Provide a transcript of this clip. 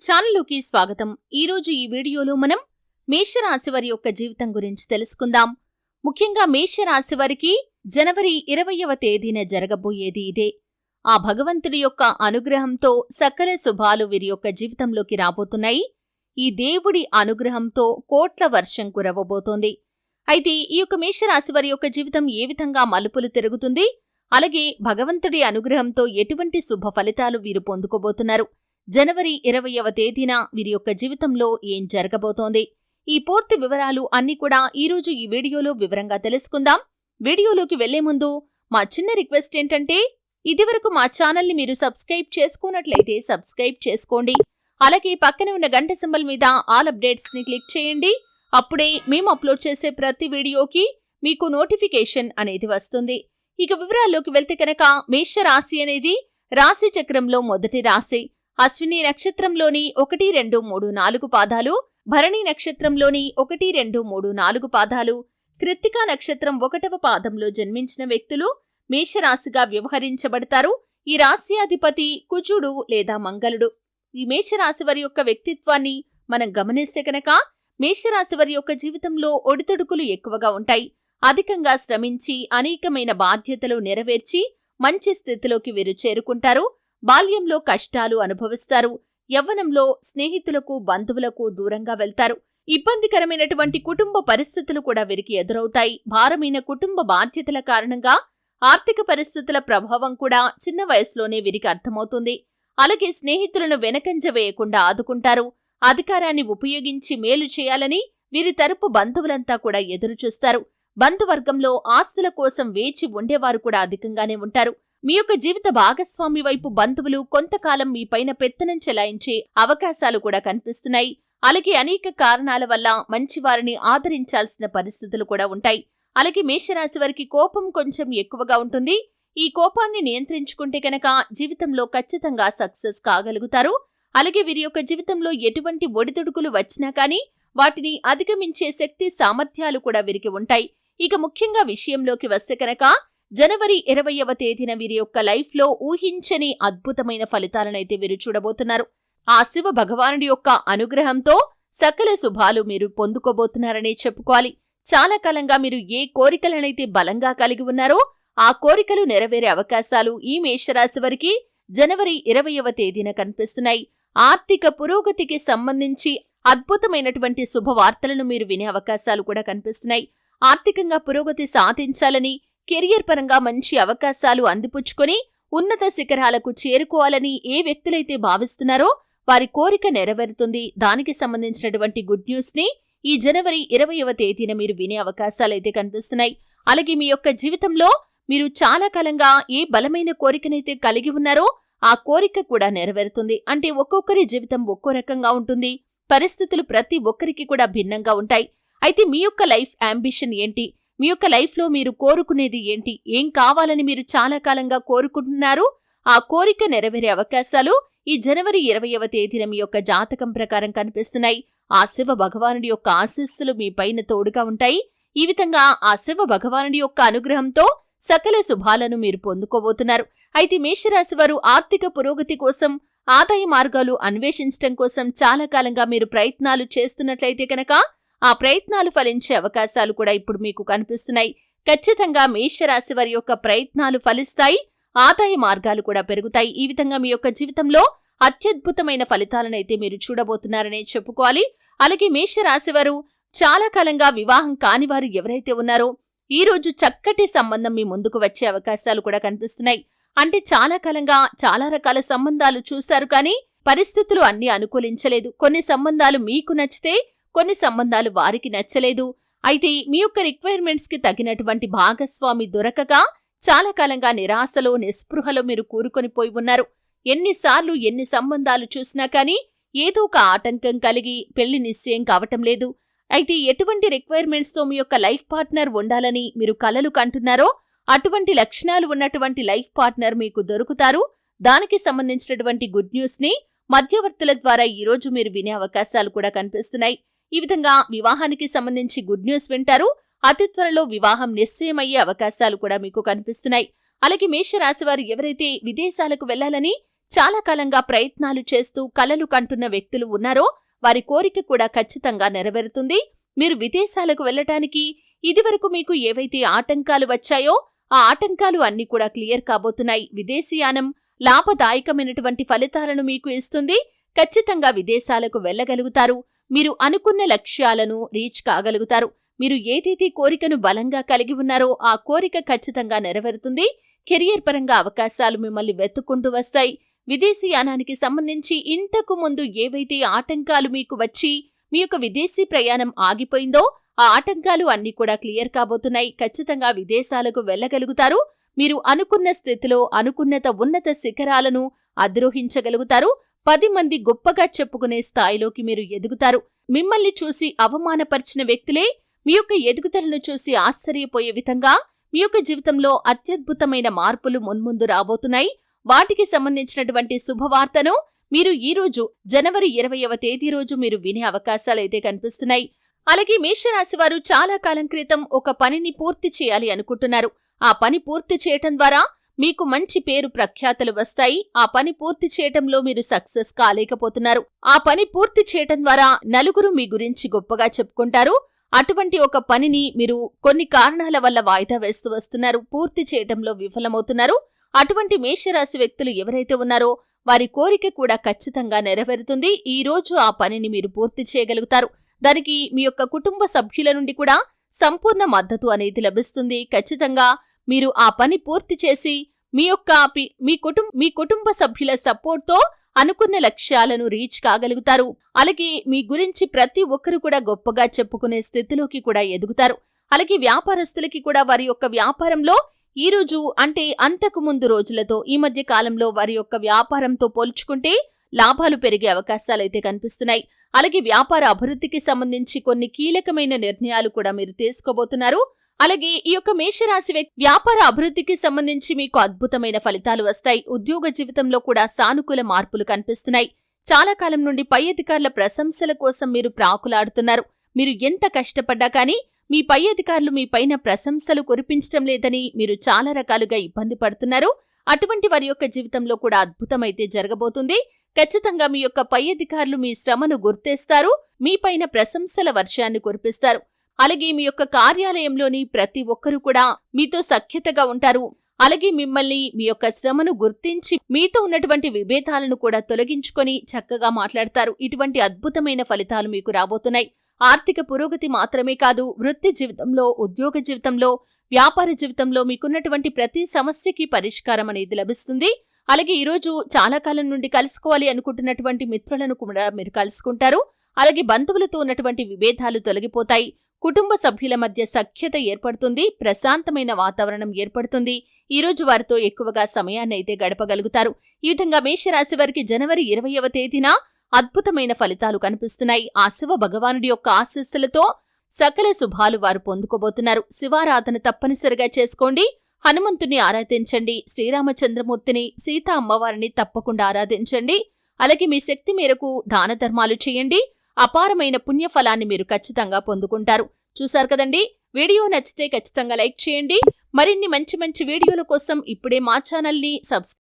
ఛానల్లోకి స్వాగతం. ఈరోజు ఈ వీడియోలో మనం మేషరాశి వారి యొక్క జీవితం గురించి తెలుసుకుందాం. ముఖ్యంగా మేషరాశి వారికి జనవరి 20వ తేదీన జరగబోయేది ఇదే. ఆ భగవంతుడి యొక్క అనుగ్రహంతో సకల శుభాలు వీరి యొక్క జీవితంలోకి రాబోతున్నాయి. ఈ దేవుడి అనుగ్రహంతో కోట్ల వర్షం కురవబోతోంది. అయితే ఈ యొక్క మేషరాశి వారి యొక్క జీవితం ఏ విధంగా మలుపులు తిరుగుతుంది, అలాగే భగవంతుడి అనుగ్రహంతో ఎటువంటి శుభ ఫలితాలు వీరు పొందుకోబోతున్నారు, జనవరి 20వ తేదీన వీరి యొక్క జీవితంలో ఏం జరగబోతోంది, ఈ పూర్తి వివరాలు అన్ని కూడా ఈరోజు ఈ వీడియోలో వివరంగా తెలుసుకుందాం. వీడియోలోకి వెళ్లే ముందు మా చిన్న రిక్వెస్ట్ ఏంటంటే, ఇదివరకు మా ఛానల్ని మీరు సబ్స్క్రైబ్ చేసుకున్నట్లయితే సబ్స్క్రైబ్ చేసుకోండి. అలాగే పక్కనే ఉన్న గంట సింబల్ మీద ఆల్ అప్డేట్స్ ని క్లిక్ చేయండి. అప్పుడే మేము అప్లోడ్ చేసే ప్రతి వీడియోకి మీకు నోటిఫికేషన్ అనేది వస్తుంది. ఇక వివరాల్లోకి వెళ్తే కనుక, మేషరాశి అనేది రాశి చక్రంలో మొదటి రాశి. అశ్విని నక్షత్రంలోని 1, 2, 3, 4 పాదాలు, భరణి నక్షత్రంలోని 1, 2, 3, 4 పాదాలు, కృత్తికా నక్షత్రం 1వ పాదంలో జన్మించిన వ్యక్తులు మేషరాశిగా వ్యవహరించబడతారు. ఈ రాశ్యాధిపతి కుజుడు లేదా మంగళుడు. ఈ మేషరాశి వారి యొక్క వ్యక్తిత్వాన్ని మనం గమనిస్తే కనుక, మేషరాశి వారి యొక్క జీవితంలో ఒడిదుడుకులు ఎక్కువగా ఉంటాయి. అధికంగా శ్రమించి అనేకమైన బాధ్యతలు నెరవేర్చి మంచి స్థితిలోకి వీరు చేరుకుంటారు. బాల్యంలో కష్టాలు అనుభవిస్తారు. యవ్వనంలో స్నేహితులకు బంధువులకు దూరంగా వెళ్తారు. ఇబ్బందికరమైనటువంటి కుటుంబ పరిస్థితులు కూడా వీరికి ఎదురవుతాయి. భారమైన కుటుంబ బాధ్యతల కారణంగా ఆర్థిక పరిస్థితుల ప్రభావం కూడా చిన్న వయసులోనే వీరికి అర్థమవుతుంది. అలాగే స్నేహితులను వెనకంజ వేయకుండా ఆదుకుంటారు. అధికారాన్ని ఉపయోగించి మేలు చేయాలని వీరి తరపు బంధువులంతా కూడా ఎదురుచూస్తారు. బంధువర్గంలో ఆస్తుల కోసం వేచి ఉండేవారు కూడా అధికంగానే ఉంటారు. మీ యొక్క జీవిత భాగస్వామి వైపు బంధువులు కొంతకాలం మీ పైన పెత్తనం చెలాయించే అవకాశాలు కూడా కనిపిస్తున్నాయి. అలాగే అనేక కారణాల వల్ల మంచివారిని ఆదరించాల్సిన పరిస్థితులు కూడా ఉంటాయి. అలాగే మేషరాశి వారికి కోపం కొంచెం ఎక్కువగా ఉంటుంది. ఈ కోపాన్ని నియంత్రించుకుంటే కనుక జీవితంలో ఖచ్చితంగా సక్సెస్ కాగలుగుతారు. అలాగే వీరి యొక్క జీవితంలో ఎటువంటి ఒడిదుడుకులు వచ్చినా కానీ వాటిని అధిగమించే శక్తి సామర్థ్యాలు కూడా వీరికి ఉంటాయి. ఇక ముఖ్యంగా విషయంలోకి వస్తే కనుక, జనవరి 20వ తేదీన వీరి యొక్క లైఫ్ లో ఊహించని అద్భుతమైన ఫలితాలనైతే వీరు చూడబోతున్నారు. ఆ శివ భగవానుడి యొక్క అనుగ్రహంతో సకల శుభాలు మీరు పొందుకోబోతున్నారనే చెప్పుకోవాలి. చాలా కాలంగా మీరు ఏ కోరికలనైతే బలంగా కలిగి ఉన్నారో ఆ కోరికలు నెరవేరే అవకాశాలు ఈ మేషరాశి వారికి జనవరి 20వ తేదీన కనిపిస్తున్నాయి. ఆర్థిక పురోగతికి సంబంధించి అద్భుతమైనటువంటి శుభవార్తలను మీరు వినే అవకాశాలు కూడా కనిపిస్తున్నాయి. ఆర్థికంగా పురోగతి సాధించాలని, కెరియర్ పరంగా మంచి అవకాశాలు అందిపుచ్చుకొని ఉన్నత శిఖరాలకు చేరుకోవాలని ఏ వ్యక్తులైతే భావిస్తున్నారో వారి కోరిక నెరవేరుతుంది. దానికి సంబంధించినటువంటి గుడ్ న్యూస్ ని ఈ జనవరి 20వ తేదీన మీరు వినే అవకాశాలైతే కనిపిస్తున్నాయి. అలాగే మీ యొక్క జీవితంలో మీరు చాలా కాలంగా ఏ బలమైన కోరికనైతే కలిగి ఉన్నారో ఆ కోరిక కూడా నెరవేరుతుంది. అంటే ఒక్కొక్కరి జీవితం ఒక్కో రకంగా ఉంటుంది. పరిస్థితులు ప్రతి ఒక్కరికి కూడా భిన్నంగా ఉంటాయి. అయితే మీ యొక్క లైఫ్ అంబిషన్ ఏంటి, మీ యొక్క లైఫ్ లో మీరు కోరుకునేది ఏంటి, ఏం కావాలని మీరు చాలా కాలంగా కోరుకుంటున్నారు, ఆ కోరిక నెరవేరే అవకాశాలు ఈ జనవరి 20వ తేదీన మీ యొక్క జాతకం ప్రకారం కనిపిస్తున్నాయి. ఆ శివ భగవానుడి యొక్క ఆశీస్సులు మీ పైన తోడుగా ఉంటాయి. ఈ విధంగా ఆ శివ భగవానుడి యొక్క అనుగ్రహంతో సకల శుభాలను మీరు పొందుకోబోతున్నారు. అయితే మేషరాశి వారు ఆర్థిక పురోగతి కోసం, ఆదాయ మార్గాలు అన్వేషించడం కోసం చాలా కాలంగా మీరు ప్రయత్నాలు చేస్తున్నట్లయితే కనుక ఆ ప్రయత్నాలు ఫలించే అవకాశాలు కూడా ఇప్పుడు మీకు కనిపిస్తున్నాయి. ఖచ్చితంగా మేషరాశి వారి యొక్క ప్రయత్నాలు ఫలిస్తాయి. ఆదాయ మార్గాలు కూడా పెరుగుతాయి. ఈ విధంగా మీ యొక్క జీవితంలో అత్యద్భుతమైన ఫలితాలనైతే మీరు చూడబోతున్నారనే చెప్పుకోవాలి. అలాగే మేషరాశి వారు చాలా కాలంగా వివాహం కాని వారు ఎవరైతే ఉన్నారో ఈ రోజు చక్కటి సంబంధం మీ ముందుకు వచ్చే అవకాశాలు కూడా కనిపిస్తున్నాయి. అంటే చాలా కాలంగా చాలా రకాల సంబంధాలు చూశారు, కానీ పరిస్థితులు అన్ని అనుకూలించలేదు. కొన్ని సంబంధాలు మీకు నచ్చితే కొన్ని సంబంధాలు వారికి నచ్చలేదు. అయితే మీ యొక్క రిక్వైర్మెంట్స్ కి తగినటువంటి భాగస్వామి దొరకక చాలా కాలంగా నిరాశలో, నిస్పృహలో మీరు కూరుకొని పోయి ఉన్నారు. ఎన్నిసార్లు ఎన్ని సంబంధాలు చూసినా కానీ ఏదో ఒక ఆటంకం కలిగి పెళ్లి నిశ్చయం కావటం లేదు. అయితే ఎటువంటి రిక్వైర్మెంట్స్ తో మీ యొక్క లైఫ్ పార్ట్నర్ ఉండాలని మీరు కలలు కంటున్నారో అటువంటి లక్షణాలు ఉన్నటువంటి లైఫ్ పార్ట్నర్ మీకు దొరుకుతారు. దానికి సంబంధించినటువంటి గుడ్ న్యూస్ ని మధ్యవర్తుల ద్వారా ఈ రోజు మీరు వినే అవకాశాలు కూడా కనిపిస్తున్నాయి. ఈ విధంగా వివాహానికి సంబంధించి గుడ్ న్యూస్ వింటారు. అతి త్వరలో వివాహం నిశ్చయమయ్యే అవకాశాలు కూడా మీకు కనిపిస్తున్నాయి. అలాగే మేషరాశి వారు ఎవరైతే విదేశాలకు వెళ్లాలని చాలా కాలంగా ప్రయత్నాలు చేస్తూ కలలు కంటున్న వ్యక్తులు ఉన్నారో వారి కోరిక కూడా ఖచ్చితంగా నెరవేరుతుంది. మీరు విదేశాలకు వెళ్లటానికి ఇదివరకు మీకు ఏవైతే ఆటంకాలు వచ్చాయో ఆ ఆటంకాలు అన్నీ కూడా క్లియర్ కాబోతున్నాయి. విదేశీయానం లాభదాయకమైనటువంటి ఫలితాలను మీకు ఇస్తుంది. ఖచ్చితంగా విదేశాలకు వెళ్లగలుగుతారు. మీరు అనుకున్న లక్ష్యాలను రీచ్ కాగలుగుతారు. మీరు ఏదైతే కోరికను బలంగా కలిగి ఉన్నారో ఆ కోరిక ఖచ్చితంగా నెరవేరుతుంది. కెరియర్ పరంగా అవకాశాలు మిమ్మల్ని వెతుక్కుంటూ వస్తాయి. విదేశీయానానికి సంబంధించి ఇంతకు ముందు ఏవైతే ఆటంకాలు మీకు వచ్చి మీ యొక్క విదేశీ ప్రయాణం ఆగిపోయిందో ఆ ఆటంకాలు అన్నీ కూడా క్లియర్ కాబోతున్నాయి. ఖచ్చితంగా విదేశాలకు వెళ్లగలుగుతారు. మీరు అనుకున్న స్థితిలో ఉన్నత శిఖరాలను అధిరోహించగలుగుతారు. 10 మంది గొప్పగా చెప్పుకునే స్థాయిలోకి మీరు ఎదుగుతారు. మిమ్మల్ని చూసి అవమానపరిచిన వ్యక్తులే మీ యొక్క ఎదుగుదలను చూసి ఆశ్చర్యపోయే విధంగా మీ యొక్క జీవితంలో అత్యద్భుతమైన మార్పులు మున్ముందు రాబోతున్నాయి. వాటికి సంబంధించినటువంటి శుభవార్తను మీరు ఈ రోజు జనవరి 20వ తేదీ రోజు మీరు వినే అవకాశాలైతే కనిపిస్తున్నాయి. అలాగే మేషరాశి వారు చాలా కాలం క్రితం ఒక పనిని పూర్తి చేయాలి అనుకుంటున్నారు. ఆ పని పూర్తి చేయటం ద్వారా మీకు మంచి పేరు ప్రఖ్యాతలు వస్తాయి. ఆ పని పూర్తి చేయటంలో మీరు సక్సెస్ కాలేకపోతున్నారు. ఆ పని పూర్తి చేయటం ద్వారా నలుగురు మీ గురించి గొప్పగా చెప్పుకుంటారు. అటువంటి ఒక పనిని మీరు కొన్ని కారణాల వల్ల వాయిదా వేస్తూ వస్తున్నారు. పూర్తి చేయటంలో విఫలమవుతున్నారు. అటువంటి మేషరాశి వ్యక్తులు ఎవరైతే ఉన్నారో వారి కోరిక కూడా ఖచ్చితంగా నెరవేరుతుంది. ఈ రోజు ఆ పనిని మీరు పూర్తి చేయగలుగుతారు. దానికి మీ యొక్క కుటుంబ సభ్యుల నుండి కూడా సంపూర్ణ మద్దతు అనేది లభిస్తుంది. ఖచ్చితంగా మీరు ఆ పని పూర్తి చేసి మీ కుటుంబ సభ్యుల సపోర్ట్తో అనుకున్న లక్ష్యాలను రీచ్ కాగలుగుతారు. అలాగే మీ గురించి ప్రతి ఒక్కరు కూడా గొప్పగా చెప్పుకునే స్థితిలోకి కూడా ఎదుగుతారు. అలాగే వ్యాపారస్తులకి కూడా వారి యొక్క వ్యాపారంలో ఈ రోజు అంటే అంతకు ముందు రోజులతో ఈ మధ్య కాలంలో వారి యొక్క వ్యాపారంతో పోల్చుకుంటే లాభాలు పెరిగే అవకాశాలైతే కనిపిస్తున్నాయి. అలాగే వ్యాపార అభివృద్ధికి సంబంధించి కొన్ని కీలకమైన నిర్ణయాలు కూడా మీరు తీసుకోబోతున్నారు. అలాగే ఈ యొక్క మేషరాశి వ్యాపార అభివృద్ధికి సంబంధించి మీకు అద్భుతమైన ఫలితాలు వస్తాయి. ఉద్యోగ జీవితంలో కూడా సానుకూల మార్పులు కనిపిస్తున్నాయి. చాలా కాలం నుండి పై అధికారుల ప్రశంసల కోసం మీరు ప్రాకులాడుతున్నారు. మీరు ఎంత కష్టపడ్డా కానీ మీ పై అధికారులు మీ పైన ప్రశంసలు కురిపించడం లేదని మీరు చాలా రకాలుగా ఇబ్బంది పడుతున్నారు. అటువంటి వారి యొక్క జీవితంలో కూడా అద్భుతమైతే జరగబోతుంది. ఖచ్చితంగా మీ యొక్క పై అధికారులు మీ శ్రమను గుర్తిస్తారు. మీ పైన ప్రశంసల వర్షాన్ని కురిపిస్తారు. అలాగే మీ యొక్క కార్యాలయంలోని ప్రతి ఒక్కరూ కూడా మీతో సఖ్యతగా ఉంటారు. అలాగే మిమ్మల్ని మీ యొక్క శ్రమను గుర్తించి మీతో ఉన్నటువంటి విభేదాలను కూడా తొలగించుకొని చక్కగా మాట్లాడతారు. ఇటువంటి అద్భుతమైన ఫలితాలు మీకు రాబోతున్నాయి. ఆర్థిక పురోగతి మాత్రమే కాదు, వృత్తి జీవితంలో, ఉద్యోగ జీవితంలో, వ్యాపార జీవితంలో మీకున్నటువంటి ప్రతి సమస్యకి పరిష్కారం అనేది లభిస్తుంది. అలాగే ఈరోజు చాలా కాలం నుండి కలుసుకోవాలి అనుకుంటున్నటువంటి మిత్రులను కూడా మీరు కలుసుకుంటారు. అలాగే బంధువులతో ఉన్నటువంటి విభేదాలు తొలగిపోతాయి. కుటుంబ సభ్యుల మధ్య సఖ్యత ఏర్పడుతుంది. ప్రశాంతమైన వాతావరణం ఏర్పడుతుంది. ఈ రోజు వారితో ఎక్కువగా సమయాన్ని అయితే గడపగలుగుతారు. ఈ విధంగా మేషరాశి వారికి జనవరి 20వ తేదీన అద్భుతమైన ఫలితాలు కనిపిస్తున్నాయి. ఆ శివ భగవానుడి యొక్క ఆశీస్సులతో సకల శుభాలు వారు పొందుకోబోతున్నారు. శివారాధన తప్పనిసరిగా చేసుకోండి. హనుమంతుని ఆరాధించండి. శ్రీరామచంద్రమూర్తిని, సీతా అమ్మవారిని తప్పకుండా ఆరాధించండి. అలాగే మీ శక్తి మేరకు దాన ధర్మాలు చేయండి. అపారమైన పుణ్యఫలాన్ని మీరు ఖచ్చితంగా పొందుకుంటారు. చూశారు కదండి, వీడియో నచ్చితే ఖచ్చితంగా లైక్ చేయండి. మరిన్ని మంచి వీడియోల కోసం ఇప్పుడే మా ఛానల్ని సబ్స్క్రైబ్